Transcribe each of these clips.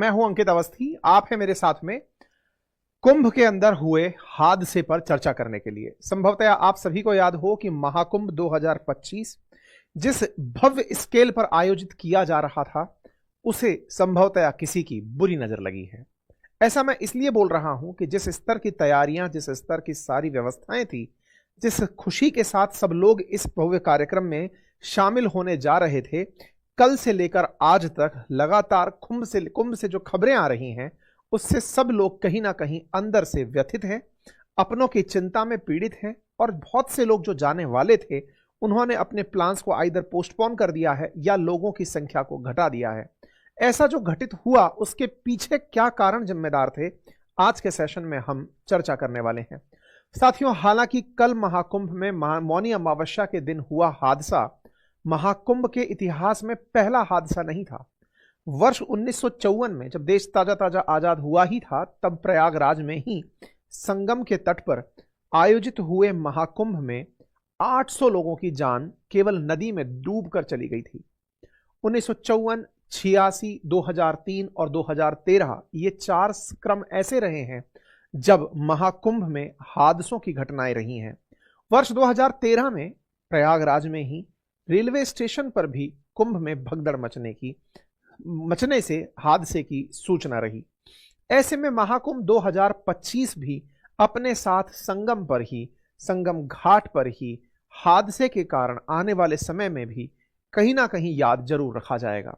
मैं हूं अंकित अवस्थी, आप हैं मेरे साथ में कुंभ के अंदर हुए हादसे पर चर्चा करने के लिए। संभवतः आप सभी को याद हो कि महाकुंभ 2025 जिस भव्य स्केल पर आयोजित किया जा रहा था, उसे संभवतः किसी की बुरी नजर लगी है। ऐसा मैं इसलिए बोल रहा हूं कि जिस स्तर की तैयारियां, जिस स्तर की सारी व्यवस्थाएं थी, जिस खुशी के साथ सब लोग इस भव्य कार्यक्रम में शामिल होने जा रहे थे, कल से लेकर आज तक लगातार कुंभ से जो खबरें आ रही हैं, उससे सब लोग कहीं ना कहीं अंदर से व्यथित हैं, अपनों की चिंता में पीड़ित हैं, और बहुत से लोग जो जाने वाले थे उन्होंने अपने प्लान्स को आइदर पोस्टपोन कर दिया है या लोगों की संख्या को घटा दिया है। ऐसा जो घटित हुआ, उसके पीछे क्या कारण जिम्मेदार थे, आज के सेशन में हम चर्चा करने वाले हैं। साथियों, हालांकि कल महाकुंभ में मौनी अमावस्या के दिन हुआ हादसा महाकुंभ के इतिहास में पहला हादसा नहीं था। वर्ष 1954 में जब देश ताजा ताजा आजाद हुआ ही था, तब प्रयागराज में ही संगम के तट पर आयोजित हुए महाकुंभ में 800 लोगों की जान केवल नदी में डूबकर चली गई थी। 1954, 86, 2003 और 2013 ये 4 क्रम ऐसे रहे हैं जब महाकुंभ में हादसों की घटनाएं रही हैं। वर्ष 2013 में प्रयागराज में ही रेलवे स्टेशन पर भी कुंभ में भगदड़ मचने से हादसे की सूचना रही। ऐसे में महाकुंभ 2025 भी अपने साथ संगम पर ही, संगम घाट पर ही हादसे के कारण आने वाले समय में भी कहीं ना कहीं याद जरूर रखा जाएगा।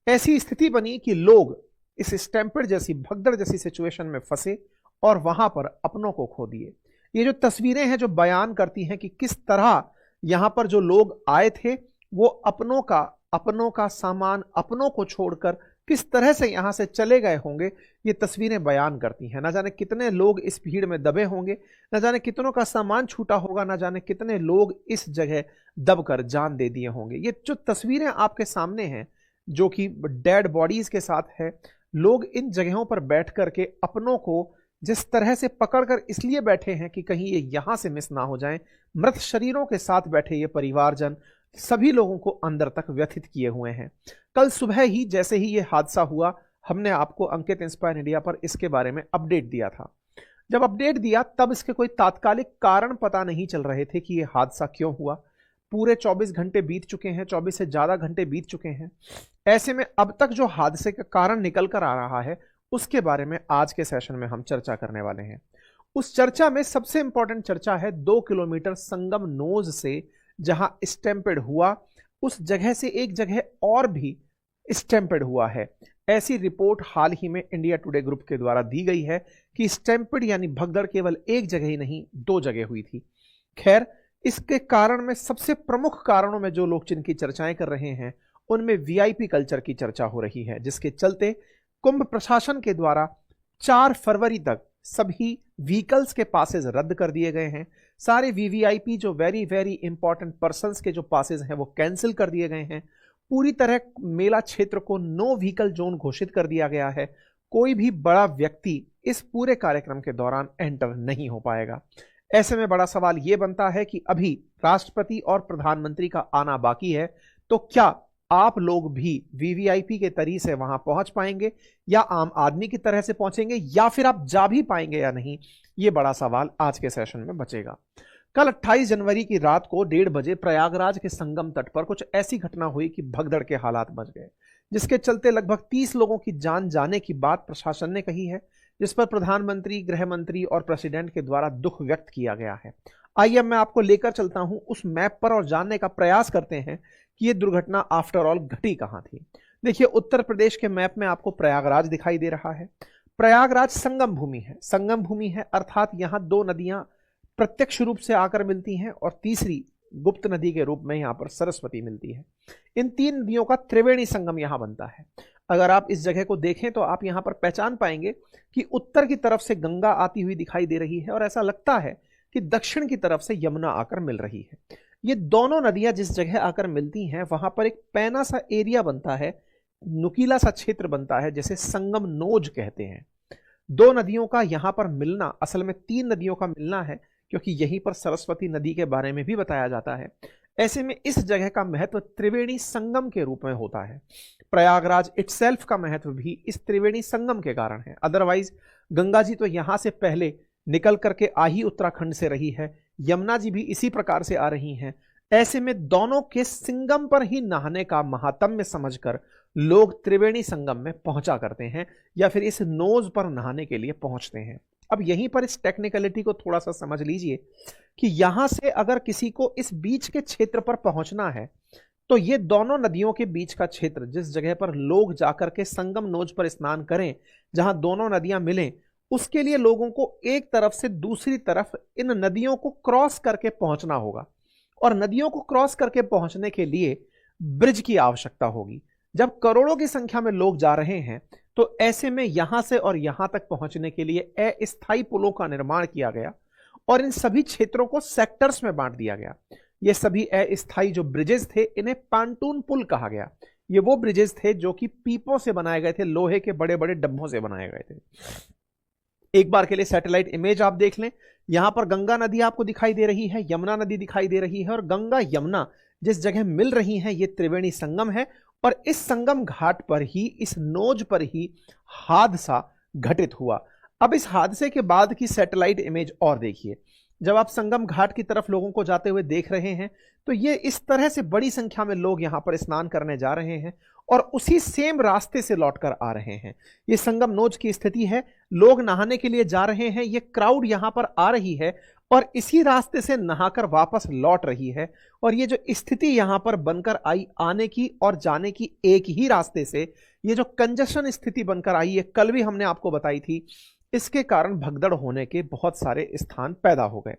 ऐसी स्थिति बनी कि लोग इस स्टैम्पेड जैसी, भगदड़ जैसी सिचुएशन में फंसे और वहां पर अपनों को खो दिए। ये जो तस्वीरें हैं जो बयान करती हैं कि किस तरह यहां पर जो लोग आए थे वो अपनों का सामान, अपनों को छोड़कर किस तरह से यहां से चले गए होंगे, ये तस्वीरें बयान करती हैं। ना जाने कितने लोग इस भीड़ में दबे होंगे, ना जाने कितनों का सामान छूटा होगा, ना जाने कितने लोग इस जगह दबकर जान दे दिए होंगे। ये जो तस्वीरें आपके सामने हैं जो कि डेड बॉडीज के साथ है, लोग इन जगहों पर बैठ करके अपनों को जिस तरह से पकड़कर इसलिए बैठे हैं कि कहीं ये यहां से मिस ना हो जाएं, मृत शरीरों के साथ बैठे ये परिवारजन सभी लोगों को अंदर तक व्यथित किए हुए हैं। कल सुबह ही जैसे ही ये हादसा हुआ, हमने आपको अंकित इंस्पायर इंडिया पर इसके बारे में अपडेट दिया था। जब अपडेट दिया तब इसके कोई तात्कालिक कारण पता नहीं चल रहे थे कि ये हादसा क्यों हुआ। पूरे 24 घंटे बीत चुके हैं, 24 से ज्यादा घंटे बीत चुके हैं। ऐसे में अब तक जो हादसे का कारण निकल कर आ रहा है, उसके बारे में आज के सेशन में हम चर्चा करने वाले हैं। उस चर्चा में सबसे इंपॉर्टेंट चर्चा है 2 किलोमीटर संगम नोज से जहां स्टैम्पेड हुआ, उस जगह से एक जगह और भी स्टैम्पेड हुआ है। ऐसी रिपोर्ट हाल ही में इंडिया टुडे ग्रुप के द्वारा दी गई है कि स्टैम्पेड यानी भगदड़ केवल एक जगह ही नहीं, 2 जगह हुई थी। खैर, इसके कारण में सबसे प्रमुख कारणों में जो लोग जिनकी चर्चाएं कर रहे हैं, उनमें वीआईपी कल्चर की चर्चा हो रही है, जिसके चलते कुंभ प्रशासन के द्वारा 4 फरवरी तक सभी व्हीकल्स के पासेस रद्द कर दिए गए हैं। सारे वीवीआईपी जो वेरी वेरी इंपॉर्टेंट पर्संस के जो पासेस हैं वो कैंसिल कर दिए गए हैं। पूरी तरह मेला क्षेत्र को नो व्हीकल जोन घोषित कर दिया गया है। कोई भी बड़ा व्यक्ति इस पूरे कार्यक्रम के दौरान एंटर नहीं हो पाएगा। ऐसे में बड़ा सवाल यह बनता है कि अभी राष्ट्रपति और प्रधानमंत्री का आना बाकी है, तो क्या आप लोग भी वीवीआईपी के तरीके से वहां पहुंच पाएंगे या आम आदमी की तरह से पहुंचेंगे, या फिर आप जा भी पाएंगे या नहीं, ये बड़ा सवाल आज के सेशन में बचेगा। कल 28 जनवरी की रात को 1:30 बजे प्रयागराज के संगम तट पर कुछ ऐसी घटना हुई कि भगदड़ के हालात बच गए, जिसके चलते लगभग 30 लोगों की जान जाने की बात प्रशासन ने कही है, जिस पर प्रधानमंत्री, गृह मंत्री और प्रेसिडेंट के द्वारा दुख व्यक्त किया गया है। आइए मैं आपको लेकर चलता हूं उस मैप पर और जानने का प्रयास करते हैं कि यह दुर्घटना आफ्टर ऑल घटी कहां थी। देखिए, उत्तर प्रदेश के मैप में आपको प्रयागराज दिखाई दे रहा है। प्रयागराज संगम भूमि है। संगम भूमि है अर्थात यहां 2 नदियां प्रत्यक्ष रूप से आकर मिलती हैं और तीसरी गुप्त नदी के रूप में यहां पर सरस्वती मिलती है। इन 3 नदियों का त्रिवेणी संगम यहां बनता है। अगर आप इस जगह को देखें तो आप यहां पर पहचान पाएंगे कि उत्तर की तरफ से गंगा आती हुई दिखाई दे रही है और ऐसा लगता है कि दक्षिण की तरफ से यमुना आकर मिल रही है। ये दोनों नदियां जिस जगह आकर मिलती हैं, वहां पर एक पैना सा एरिया बनता है, नुकीला सा क्षेत्र बनता है, जैसे संगम नोज कहते हैं। 2 नदियों का यहां पर मिलना, असल में 3 नदियों का मिलना है, क्योंकि यहीं पर सरस्वती नदी के बारे में भी बताया जाता है। ऐसे में इस जगह का महत्व त्रिवेणी संगम के रूप में होता है। प्रयागराज इटसेल्फ का महत्व भी इस त्रिवेणी संगम के कारण है। अदरवाइज गंगा जी तो यहां से पहले निकल करके आ ही उत्तराखंड से रही है, यमुना जी भी इसी प्रकार से आ रही हैं। ऐसे में दोनों के संगम पर ही नहाने का महात्म्य समझकर लोग त्रिवेणी संगम में पहुंचा करते हैं या फिर इस नोज पर नहाने के लिए पहुंचते हैं। अब यहीं पर इस टेक्निकलिटी को थोड़ा सा समझ लीजिए कि यहां से अगर किसी को इस बीच के क्षेत्र पर पहुंचना है तो ये दोनों नदियों के बीच का क्षेत्र, जिस जगह पर लोग जाकर के संगम नोज पर स्नान करें, जहां दोनों नदियां मिलें, उसके लिए लोगों को एक तरफ से दूसरी तरफ इन नदियों को क्रॉस करके पहुंचना होगा। और नदियों को क्रॉस करके पहुंचने के लिए ब्रिज की आवश्यकता होगी। जब करोड़ों की संख्या में लोग जा रहे हैं तो ऐसे में यहां से और यहां तक पहुंचने के लिए अस्थायी पुलों का निर्माण किया गया और इन सभी क्षेत्रों को सेक्टर्स में बांट दिया गया। ये सभी अस्थायी जो ब्रिजेस थे इन्हें पांटून पुल कहा गया। ये वो ब्रिजेस थे जो कि पीपों से बनाए गए थे, लोहे के बड़े बड़े डब्बों से बनाए गए थे। एक बार के लिए सैटेलाइट इमेज आप देख लें, यहां पर गंगा नदी आपको दिखाई दे रही है, यमुना नदी दिखाई दे रही है और गंगा यमुना जिस जगह मिल रही हैं ये त्रिवेणी संगम है। और इस संगम घाट पर ही, इस नोज पर ही हादसा घटित हुआ। अब इस हादसे के बाद की सैटेलाइट इमेज और देखिए। जब आप संगम घाट की तरफ लोगों को जाते हुए देख रहे हैं तो ये इस तरह से बड़ी संख्या में लोग यहां पर स्नान करने जा रहे हैं और उसी सेम रास्ते से लौटकर आ रहे हैं। ये संगम नोज की स्थिति है, लोग नहाने के लिए जा रहे हैं, ये क्राउड यहां पर आ रही है और इसी रास्ते से नहाकर वापस लौट रही है। और ये जो स्थिति यहां पर बनकर आई आने की और जाने की एक ही रास्ते से, ये जो कंजेशन स्थिति बनकर आई है, कल भी हमने आपको बताई थी, इसके कारण भगदड़ होने के बहुत सारे स्थान पैदा हो गए।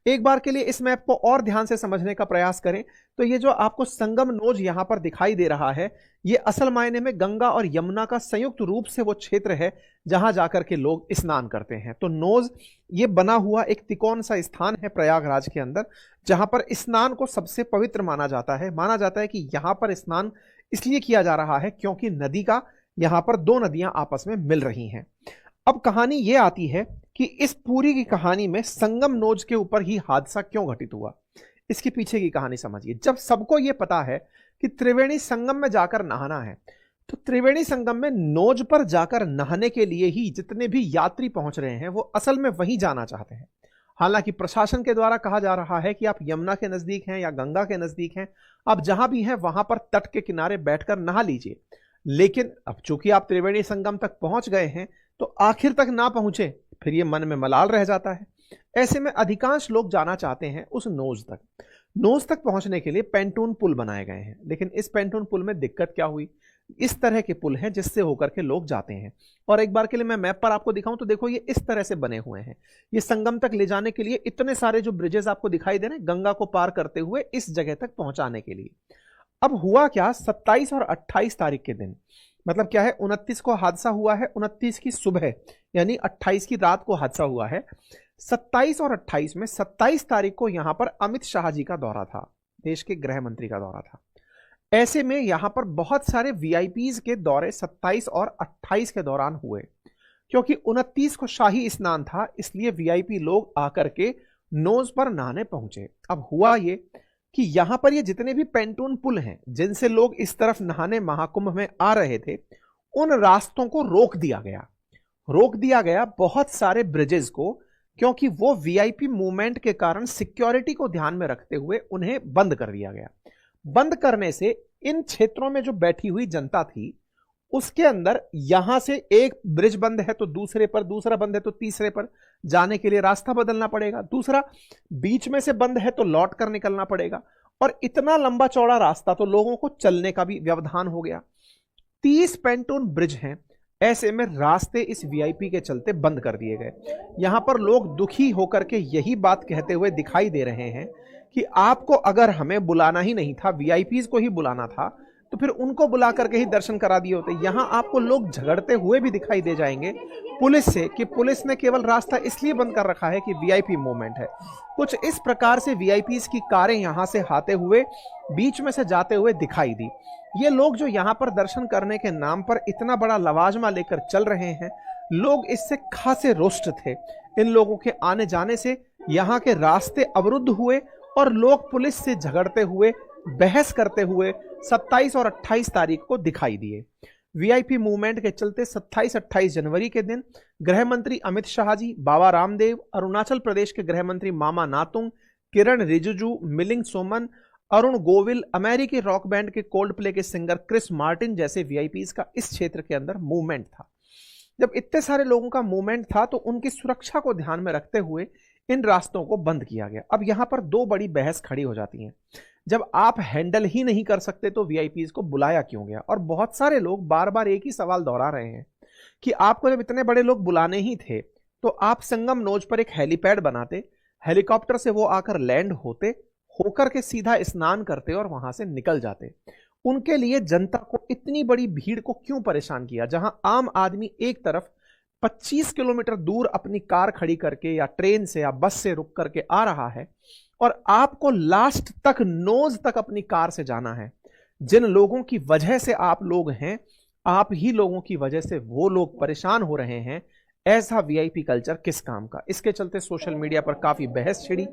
एक बार के लिए इस मैप को और ध्यान से समझने का प्रयास करें तो ये जो आपको संगम नोज यहां पर दिखाई दे रहा है, ये असल मायने में गंगा और यमुना का संयुक्त रूप से वो क्षेत्र है जहां जाकर के लोग स्नान करते हैं। तो नोज ये बना हुआ एक तिकोन सा स्थान है प्रयागराज के अंदर, जहां पर स्नान को सबसे पवित्र माना जाता है। माना जाता है कि यहां पर स्नान इसलिए किया जा रहा है क्योंकि नदी का यहां पर दो नदियां आपस में मिल रही हैं। अब कहानी यह आती है कि इस पूरी की कहानी में संगम नोज के ऊपर ही हादसा क्यों घटित हुआ, इसके पीछे की कहानी समझिए। जब सबको यह पता है कि त्रिवेणी संगम में जाकर नहाना है, तो त्रिवेणी संगम में नोज पर जाकर नहाने के लिए ही जितने भी यात्री पहुंच रहे हैं वो असल में वहीं जाना चाहते हैं। हालांकि प्रशासन के द्वारा कहा जा रहा है कि आप यमुना के नजदीक हैं या गंगा के नजदीक हैं, आप जहां भी हैं वहां पर तट के किनारे बैठकर नहा लीजिए। लेकिन अब चूंकि आप त्रिवेणी संगम तक पहुंच गए हैं तो आखिर तक ना पहुंचे, फिर ये मन में मलाल रह जाता है। ऐसे में अधिकांश लोग जाना चाहते हैं उस नोज तक। नोज तक पहुंचने के लिए पेंटून पुल बनाए गए हैं, लेकिन इस पेंटून पुल में दिक्कत क्या हुई, इस तरह के पुल हैं जिससे होकर के लोग जाते हैं। और एक बार के लिए मैं मैप पर आपको दिखाऊं तो देखो ये इस तरह से बने हुए हैं। ये संगम तक ले जाने के लिए इतने सारे जो ब्रिजेस आपको दिखाई दे रहे हैं गंगा को पार करते हुए इस जगह तक पहुंचाने के लिए। अब हुआ क्या, 27 और 28 तारीख के दिन, मतलब क्या है, 29 को हादसा हुआ है, 29 की सुबह यानी 28 की रात को हादसा हुआ है। 27 और 28 में 27 तारीख को यहां पर अमित शाह जी का दौरा था, देश के गृह मंत्री का दौरा था। ऐसे में यहां पर बहुत सारे वीआईपीज के दौरे 27 और 28 के दौरान हुए, क्योंकि 29 को शाही स्नान था, इसलिए वीआईपी लोग आकर के नोज पर नहाने पहुंचे। अब हुआ ये कि यहां पर ये जितने भी पेंटून पुल हैं जिनसे लोग इस तरफ नहाने महाकुंभ में आ रहे थे, उन रास्तों को रोक दिया गया बहुत सारे ब्रिजेस को, क्योंकि वो वीआईपी मूवमेंट के कारण सिक्योरिटी को ध्यान में रखते हुए उन्हें बंद कर दिया गया। बंद करने से इन क्षेत्रों में जो बैठी हुई जनता थी उसके अंदर यहां से एक ब्रिज बंद है तो दूसरे पर, दूसरा बंद है तो तीसरे पर जाने के लिए रास्ता बदलना पड़ेगा, दूसरा बीच में से बंद है तो लौट कर निकलना पड़ेगा। और इतना लंबा चौड़ा रास्ता तो लोगों को चलने का भी व्यवधान हो गया। 30 पेंटून ब्रिज हैं, ऐसे में रास्ते इस वीआईपी के चलते बंद कर दिए गए। यहां पर लोग दुखी होकर के यही बात कहते हुए दिखाई दे रहे हैं कि आपको अगर हमें बुलाना ही नहीं था, वीआईपीज को ही बुलाना था, तो फिर उनको बुला करके ही दर्शन करा दिए होते। यहां आपको लोग झगड़ते हुए भी दिखाई दे जाएंगे पुलिस से कि पुलिस ने केवल रास्ता इसलिए बंद कर रखा है कि वीआईपी मूवमेंट है। कुछ इस प्रकार से वीआईपीज की कारें यहां से आते हुए बीच में से जाते हुए दिखाई दी। ये लोग जो यहां पर दर्शन करने के नाम पर इतना बड़ा लवाजमा लेकर चल रहे हैं, लोग इससे खासे रुष्ट थे। इन लोगों के आने जाने से यहाँ के रास्ते अवरुद्ध हुए और लोग पुलिस से झगड़ते हुए, बहस करते हुए 27 और 28 तारीख को दिखाई दिए। वीआईपी मूवमेंट के चलते 27-28 जनवरी के दिन गृह मंत्री अमित शाह जी, बाबा रामदेव, अरुणाचल प्रदेश के गृह मंत्री मामा नातुंग, किरण रिजिजू, मिलिंद सोमन, अरुण गोविल, अमेरिकी रॉक बैंड के कोल्ड प्ले के सिंगर क्रिस मार्टिन जैसे वीआईपीज का इस क्षेत्र के अंदर मूवमेंट था। जब इतने सारे लोगों का मूवमेंट था तो उनकी सुरक्षा को ध्यान में रखते हुए इन रास्तों को बंद किया गया। अब यहां पर दो बड़ी बहस खड़ी हो जाती है, जब आप हैंडल ही नहीं कर सकते तो वीआईपीज को बुलाया क्यों गया? और बहुत सारे लोग बार बार एक ही सवाल दोहरा रहे हैं कि आपको जब इतने बड़े लोग बुलाने ही थे तो आप संगम नोज पर एक हेलीपैड बनाते, हेलीकॉप्टर से वो आकर लैंड होते, होकर के सीधा स्नान करते और वहां से निकल जाते। उनके लिए जनता को इतनी बड़ी भीड़ को क्यों परेशान किया? जहां आम आदमी एक तरफ 25 किलोमीटर दूर अपनी कार खड़ी करके या ट्रेन से या बस से रुक करके आ रहा है और आपको लास्ट तक, नोज तक अपनी कार से जाना है। जिन लोगों की वजह से आप लोग हैं, आप ही लोगों की वजह से वो लोग परेशान हो रहे हैं। ऐसा वीआईपी कल्चर किस काम का? इसके चलते सोशल मीडिया पर काफी बहस छिड़ी।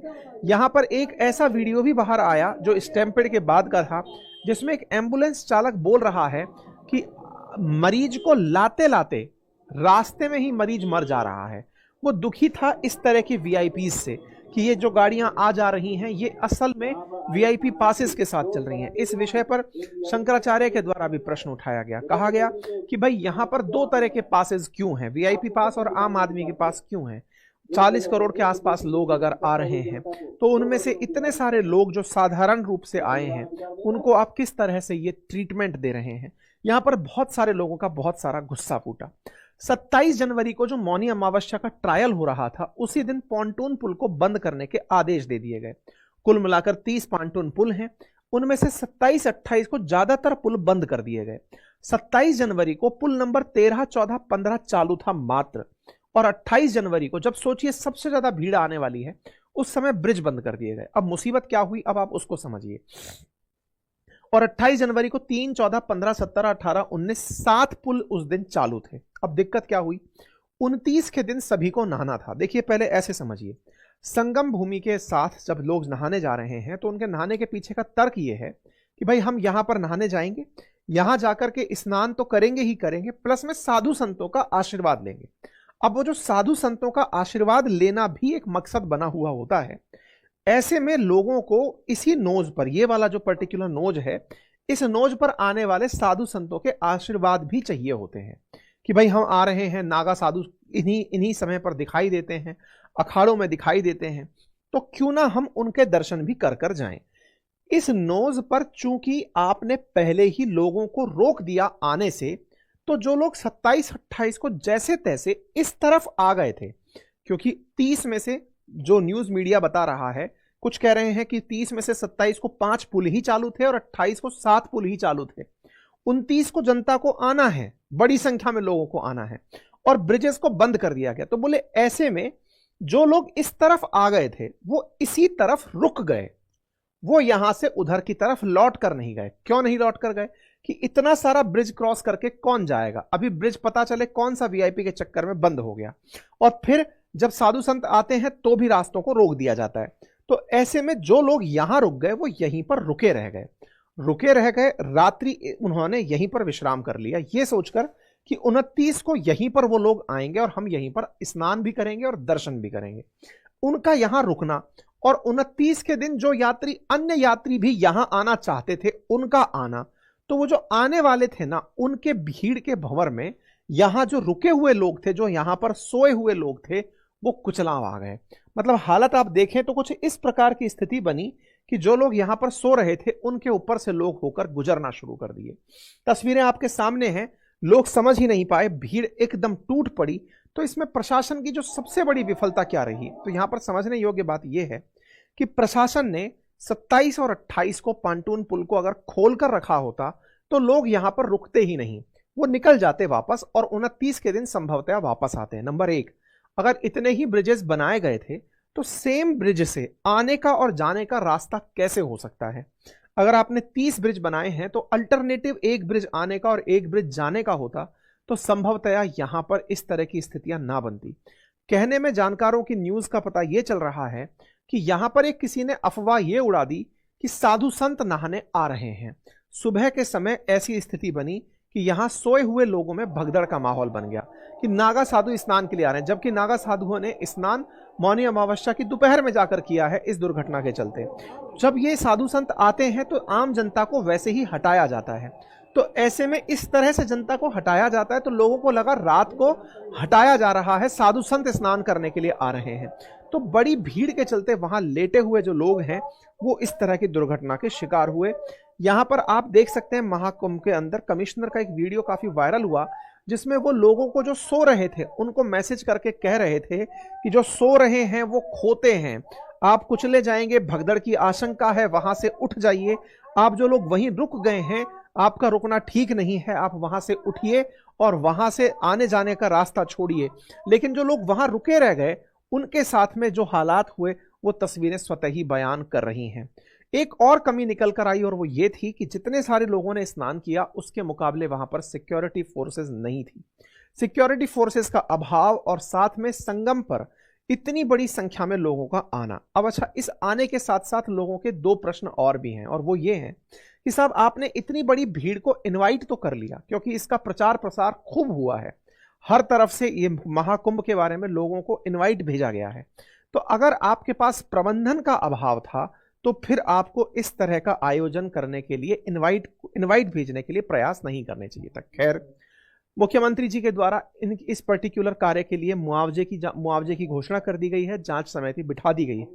यहां पर एक ऐसा वीडियो भी बाहर आया जो स्टैम्पेड के बाद का था, जिसमें एक एम्बुलेंस चालक बोल रहा है कि मरीज को लाते लाते रास्ते में ही मरीज मर जा रहा है। वो दुखी था इस तरह की वीआईपी से कि ये जो गाड़ियां आ जा रही हैं ये असल में वीआईपी पासेस के साथ चल रही हैं। इस विषय पर शंकराचार्य के द्वारा भी प्रश्न उठाया गया। कहा गया कि भाई यहां पर दो तरह के पासेस क्यों हैं, वीआईपी पास और आम आदमी के पास क्यों हैं? 40 करोड़ के आसपास लोग अगर आ रहे हैं तो उनमें से इतने सारे लोग जो साधारण रूप से आए हैं उनको आप किस तरह से ये ट्रीटमेंट दे रहे हैं? यहां पर बहुत सारे लोगों का बहुत सारा गुस्सा फूटा। 27 जनवरी को जो मौनी अमावस्या का ट्रायल हो रहा था, उसी दिन पॉन्टून पुल को बंद करने के आदेश दे दिए गए। कुल मिलाकर 30 पॉन्टून पुल हैं, उनमें से 27-28 को ज्यादातर पुल बंद कर दिए गए। 27 जनवरी को पुल नंबर 13, 14, 15 चालू था मात्र, और 28 जनवरी को जब सोचिए सबसे ज्यादा भीड़ आने वाली है, उस समय ब्रिज बंद कर दिए गए। अब मुसीबत क्या हुई, अब आप उसको समझिए। और 28 जनवरी को 3, 14, 15, 17, 18, 19 7 पुल उस दिन चालू थे। अब दिक्कत क्या हुई? 29 के दिन सभी को नहाना था। देखिए पहले ऐसे समझिए, संगम भूमि के साथ जब लोग नहाने जा रहे हैं तो उनके नहाने के पीछे का तर्क यह है कि भाई हम यहां पर नहाने जाएंगे, यहां जाकर के स्नान तो करेंगे ही करेंगे, प्लस में साधु संतों का आशीर्वाद लेंगे। अब वो जो साधु संतों का आशीर्वाद लेना भी एक मकसद बना हुआ होता है। ऐसे में लोगों को इसी नोज पर, ये वाला जो पर्टिकुलर नोज है, इस नोज पर आने वाले साधु संतों के आशीर्वाद भी चाहिए होते हैं कि भाई हम आ रहे हैं, नागा साधु इन्हीं समय पर दिखाई देते हैं, अखाड़ों में दिखाई देते हैं, तो क्यों ना हम उनके दर्शन भी कर कर जाएं। इस नोज पर चूंकि आपने पहले ही लोगों को रोक दिया आने से, तो जो लोग 27-28 को जैसे तैसे इस तरफ आ गए थे, क्योंकि 30 में से जो न्यूज मीडिया बता रहा है, कुछ कह रहे हैं कि 30 में से 27 को 5 पुल ही चालू थे और 28 को 7 पुल ही चालू थे। 29 को जनता को आना है, बड़ी संख्या में लोगों को आना है, और ब्रिजेस को बंद कर दिया गया। तो बोले ऐसे में जो लोग इस तरफ आ गए थे वो इसी तरफ रुक गए, वो यहां से उधर की तरफ लौट कर नहीं गए। क्यों नहीं लौट कर गए? कि इतना सारा ब्रिज क्रॉस करके कौन जाएगा? अभी ब्रिज पता चले कौन सा वीआईपी के चक्कर में बंद हो गया, और फिर जब साधु संत आते हैं तो भी रास्तों को रोक दिया जाता है। तो ऐसे में जो लोग यहां रुक गए वो यहीं पर रुके रह गए, रात्रि उन्होंने यहीं पर विश्राम कर लिया, ये सोचकर कि 29 को यहीं पर वो लोग आएंगे और हम यहीं पर स्नान भी करेंगे और दर्शन भी करेंगे। उनका यहां रुकना, और 29 के दिन जो यात्री, अन्य यात्री भी यहां आना चाहते थे, उनका आना, तो वो जो आने वाले थे ना, उनके भीड़ के भंवर में यहां जो रुके हुए लोग थे, जो यहां पर सोए हुए लोग थे, वो कुचलाव आ गए। मतलब हालत आप देखें तो कुछ इस प्रकार की स्थिति बनी कि जो लोग यहां पर सो रहे थे उनके ऊपर से लोग होकर गुजरना शुरू कर दिए। तस्वीरें आपके सामने हैं, लोग समझ ही नहीं पाए, भीड़ एकदम टूट पड़ी। तो इसमें प्रशासन की जो सबसे बड़ी विफलता क्या रही? तो यहां पर समझने योग्य बात यह है कि प्रशासन ने 27 और 28 को पॉन्टून पुल को अगर खोलकर रखा होता तो लोग यहां पर रुकते ही नहीं, वो निकल जाते वापस, और 29 के दिन संभवतः वापस आते हैं। नंबर 1, अगर इतने ही ब्रिजेस बनाए गए थे तो सेम ब्रिज से आने का और जाने का रास्ता कैसे हो सकता है? अगर आपने 30 ब्रिज बनाए हैं तो अल्टरनेटिव एक ब्रिज आने का और एक ब्रिज जाने का होता तो संभवतया यहां पर इस तरह की स्थितियां ना बनती। कहने में जानकारों की न्यूज का पता यह चल रहा है कि यहां पर एक किसी ने अफवाह यह उड़ा दी कि साधु संत नहाने आ रहे हैं। सुबह के समय ऐसी स्थिति बनी कि यहां सोए हुए लोगों में भगदड़ का माहौल बन गया कि नागा साधु स्नान के लिए आ रहे हैं, जबकि नागा साधुओं ने स्नान मौनी अमावस्या की दोपहर में जाकर किया है इस दुर्घटना के चलते। जब ये साधु संत आते हैं तो आम जनता को वैसे ही हटाया जाता है। तो ऐसे में इस तरह से जनता को हटाया जाता है तो लोगों को लगा रात को हटाया जा रहा है, साधु संत स्नान करने के लिए आ रहे हैं। तो बड़ी भीड़ के चलते वहां लेटे हुए जो लोग हैं वो इस तरह की दुर्घटना के शिकार हुए। यहां पर आप देख सकते हैं महाकुंभ के अंदर कमिश्नर का एक वीडियो काफी वायरल हुआ, जिसमें वो लोगों को जो सो रहे थे उनको मैसेज करके कह रहे थे कि जो सो रहे हैं वो खोते हैं, आप कुचले जाएंगे, भगदड़ की आशंका है, वहां से उठ जाइए। आप जो लोग वहीं रुक गए हैं, आपका रुकना ठीक नहीं है, आप वहां से उठिए और वहां से आने जाने का रास्ता छोड़िए। लेकिन जो लोग वहां रुके रह गए उनके साथ में जो हालात हुए वो तस्वीरें स्वतः ही बयान कर रही हैं। एक और कमी निकल कर आई और वो ये थी कि जितने सारे लोगों ने स्नान किया उसके मुकाबले वहां पर सिक्योरिटी फोर्सेस नहीं थी। सिक्योरिटी फोर्सेस का अभाव और साथ में संगम पर इतनी बड़ी संख्या में लोगों का आना। अब अच्छा, इस आने के साथ साथ लोगों के दो प्रश्न और भी हैं और वो ये हैं कि साहब आपने इतनी बड़ी भीड़ को इनवाइट तो कर लिया, क्योंकि इसका प्रचार प्रसार खूब हुआ है, हर तरफ से ये महाकुंभ के बारे में लोगों को इनवाइट भेजा गया है। तो अगर आपके पास प्रबंधन का अभाव था तो फिर आपको इस तरह का आयोजन करने के लिए इनवाइट भेजने के लिए प्रयास नहीं करने चाहिए था। खैर, मुख्यमंत्री जी के द्वारा इस पर्टिकुलर कार्य के लिए मुआवजे की घोषणा कर दी गई है, जांच समिति बिठा दी गई है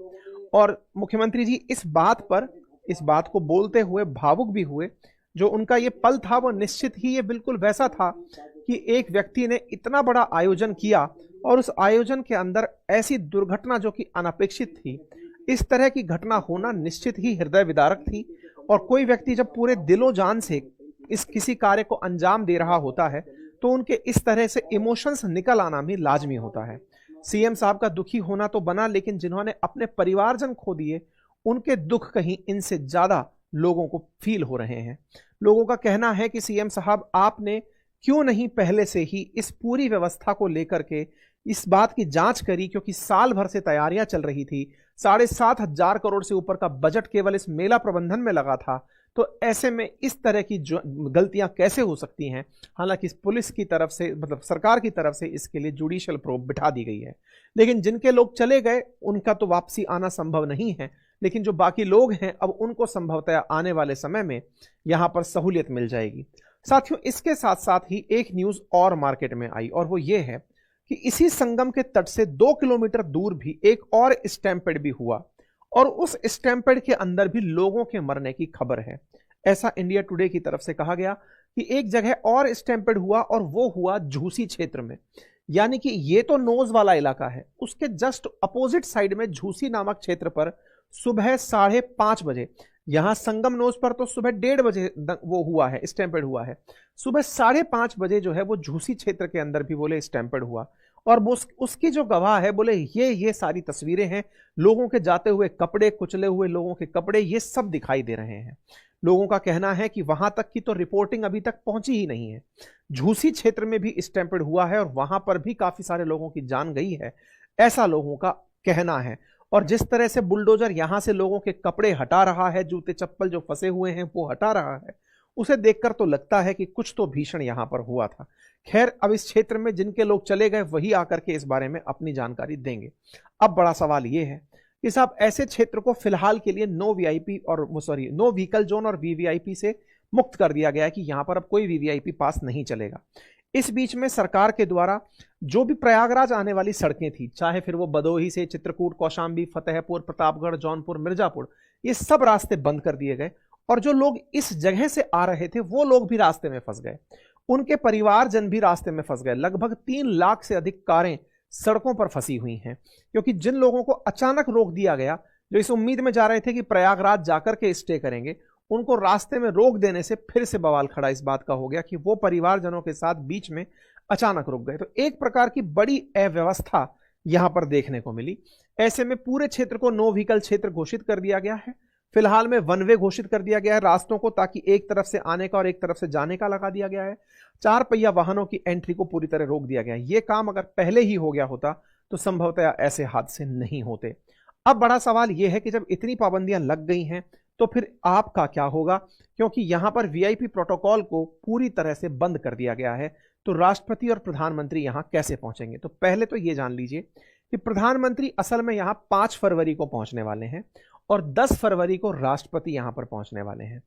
और मुख्यमंत्री जी इस बात को बोलते हुए भावुक भी हुए। जो उनका ये पल था वो निश्चित ही ये बिल्कुल वैसा था कि एक व्यक्ति ने इतना बड़ा आयोजन किया और उस आयोजन के अंदर ऐसी दुर्घटना जो कि अनपेक्षित थी, इस तरह की घटना होना निश्चित ही हृदय विदारक थी। और कोई व्यक्ति जब पूरे दिलो जान से इस किसी कार्य को अंजाम दे रहा होता है तो उनके इस तरह से इमोशंस निकल आना भी लाजमी होता है। सीएम साहब का दुखी होना तो बना, लेकिन जिन्होंने अपने परिवारजन खो दिए उनके दुख कहीं इनसे ज्यादा लोगों को फील हो रहे हैं। लोगों का कहना है कि सीएम साहब आपने क्यों नहीं पहले से ही इस पूरी व्यवस्था को लेकर के इस बात की जांच करी, क्योंकि साल भर से तैयारियां चल रही थी, 7,500 करोड़ से ऊपर का बजट केवल इस मेला प्रबंधन में लगा था। तो ऐसे में इस तरह की गलतियां कैसे हो सकती हैं। हालांकि पुलिस की तरफ से, मतलब सरकार की तरफ से इसके लिए जुडिशियल प्रोब बिठा दी गई है, लेकिन जिनके लोग चले गए उनका तो वापसी आना संभव नहीं है। लेकिन जो बाकी लोग हैं अब उनको संभवतः आने वाले समय में यहां पर सहूलियत मिल जाएगी। साथियों, इसके साथ साथ ही एक न्यूज और मार्केट में आई और वो ये है कि इसी संगम के तट से 2 किलोमीटर दूर भी एक और स्टैम्पेड भी हुआ और उस स्टैम्पेड के अंदर भी लोगों के मरने की खबर है। ऐसा इंडिया टुडे की तरफ से कहा गया कि एक जगह और स्टैम्पेड हुआ और वो हुआ झूसी क्षेत्र में। यानी कि ये तो नोज वाला इलाका है, उसके जस्ट अपोजिट साइड में झूसी नामक क्षेत्र पर सुबह 5:30 बजे, यहां संगम नोज पर तो सुबह 1:30 बजे वो हुआ है, स्टैम्पेड हुआ है। सुबह 5:30 बजे जो है वो झूसी क्षेत्र के अंदर भी बोले स्टैम्पेड हुआ और वो उसकी जो गवाह है बोले ये सारी तस्वीरें हैं, लोगों के जाते हुए कपड़े, कुचले हुए लोगों के कपड़े, ये सब दिखाई दे रहे हैं। लोगों का कहना है कि वहां तक की तो रिपोर्टिंग अभी तक पहुंची ही नहीं है। झूसी क्षेत्र में भी स्टैम्पेड हुआ है और वहां पर भी काफी सारे लोगों की जान गई है, ऐसा लोगों का कहना है। और जिस तरह से बुलडोजर यहां से लोगों के कपड़े हटा रहा है, जूते चप्पल जो फंसे हुए हैं वो हटा रहा है, उसे देखकर तो लगता है कि कुछ तो भीषण यहां पर हुआ था। खैर, अब इस क्षेत्र में जिनके लोग चले गए वही आकर के इस बारे में अपनी जानकारी देंगे। अब बड़ा सवाल यह है कि साहब ऐसे क्षेत्र को फिलहाल के लिए नो व्हीकल जोन और वीवीआईपी से मुक्त कर दिया गया है कि यहां पर अब कोई वीवीआईपी पास नहीं चलेगा। इस बीच में सरकार के द्वारा जो भी प्रयागराज आने वाली सड़कें थी, चाहे फिर वो बदोही से चित्रकूट, कौशाम्बी, फतेहपुर, प्रतापगढ़, जौनपुर, मिर्जापुर, ये सब रास्ते बंद कर दिए गए और जो लोग इस जगह से आ रहे थे वो लोग भी रास्ते में फंस गए, उनके परिवारजन भी रास्ते में फंस गए। लगभग 3 लाख से अधिक कारें सड़कों पर फंसी हुई हैं, क्योंकि जिन लोगों को अचानक रोक दिया गया, जो इस उम्मीद में जा रहे थे कि प्रयागराज जाकर के स्टे करेंगे, उनको रास्ते में रोक देने से फिर से बवाल खड़ा इस बात का हो गया कि वो परिवारजनों के साथ बीच में अचानक रुक गए। तो एक प्रकार की बड़ी अव्यवस्था यहां पर देखने को मिली। ऐसे में पूरे क्षेत्र को नो व्हीकल क्षेत्र घोषित कर दिया गया है। फिलहाल में 1 वे घोषित कर दिया गया है रास्तों को, ताकि एक तरफ से आने का और एक तरफ से जाने का लगा दिया गया है। 4 पहिया वाहनों की एंट्री को पूरी तरह रोक दिया गया है। यह काम अगर पहले ही हो गया होता तो संभवतः ऐसे हादसे नहीं होते। अब बड़ा सवाल यह है कि जब इतनी पाबंदियां लग गई हैं तो फिर आपका क्या होगा, क्योंकि यहां पर वीआईपी प्रोटोकॉल को पूरी तरह से बंद कर दिया गया है। तो राष्ट्रपति और प्रधानमंत्री यहां कैसे पहुंचेंगे? तो पहले तो यह जान लीजिए कि प्रधानमंत्री असल में यहां 5 फरवरी को पहुंचने वाले हैं और 10 फरवरी को राष्ट्रपति यहां पर पहुंचने वाले हैं।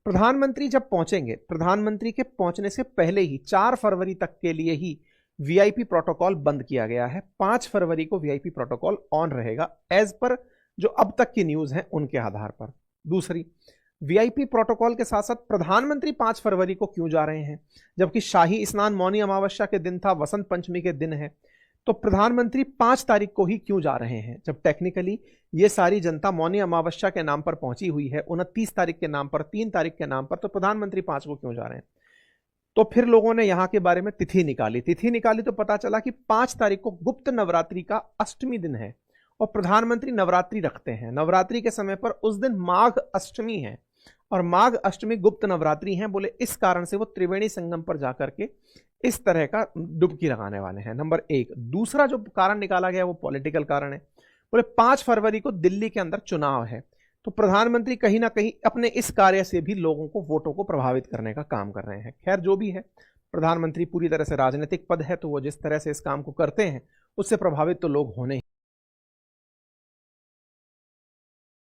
प्रधानमंत्री जब पहुंचेंगे, प्रधानमंत्री के पहुंचने से पहले ही 4 फरवरी तक के लिए ही वीआईपी प्रोटोकॉल बंद किया गया है। 5 फरवरी को वीआईपी प्रोटोकॉल ऑन रहेगा एज पर जो अब तक की न्यूज है उनके आधार पर। दूसरी, वीआईपी प्रोटोकॉल के साथ साथ प्रधानमंत्री 5 फरवरी को क्यों जा रहे हैं, जबकि शाही स्नान मौनी अमावस्या के दिन था, वसंत पंचमी के दिन है, तो प्रधानमंत्री 5 तारीख को ही क्यों जा रहे हैं, जब टेक्निकली ये सारी जनता मौनी अमावस्या के नाम पर पहुंची हुई है, 29 तारीख के नाम पर, 3 तारीख के नाम पर, तो प्रधानमंत्री 5 को क्यों जा रहे हैं? तो फिर लोगों ने यहां के बारे में तिथि निकाली तो पता चला कि 5 तारीख को गुप्त नवरात्रि का अष्टमी दिन है और प्रधानमंत्री नवरात्रि रखते हैं। नवरात्रि के समय पर उस दिन माघ अष्टमी है और माघ अष्टमी गुप्त नवरात्रि है, बोले इस कारण से वो त्रिवेणी संगम पर जाकर के इस तरह का डुबकी लगाने वाले हैं। नंबर 1। दूसरा जो कारण निकाला गया वो पॉलिटिकल कारण है, बोले 5 फरवरी को दिल्ली के अंदर चुनाव है, तो प्रधानमंत्री कहीं ना कहीं अपने इस कार्य से भी लोगों को, वोटों को प्रभावित करने का काम कर रहे हैं। खैर जो भी है, प्रधानमंत्री पूरी तरह से राजनीतिक पद है, तो वो जिस तरह से इस काम को करते हैं उससे प्रभावित तो लोग होने ही।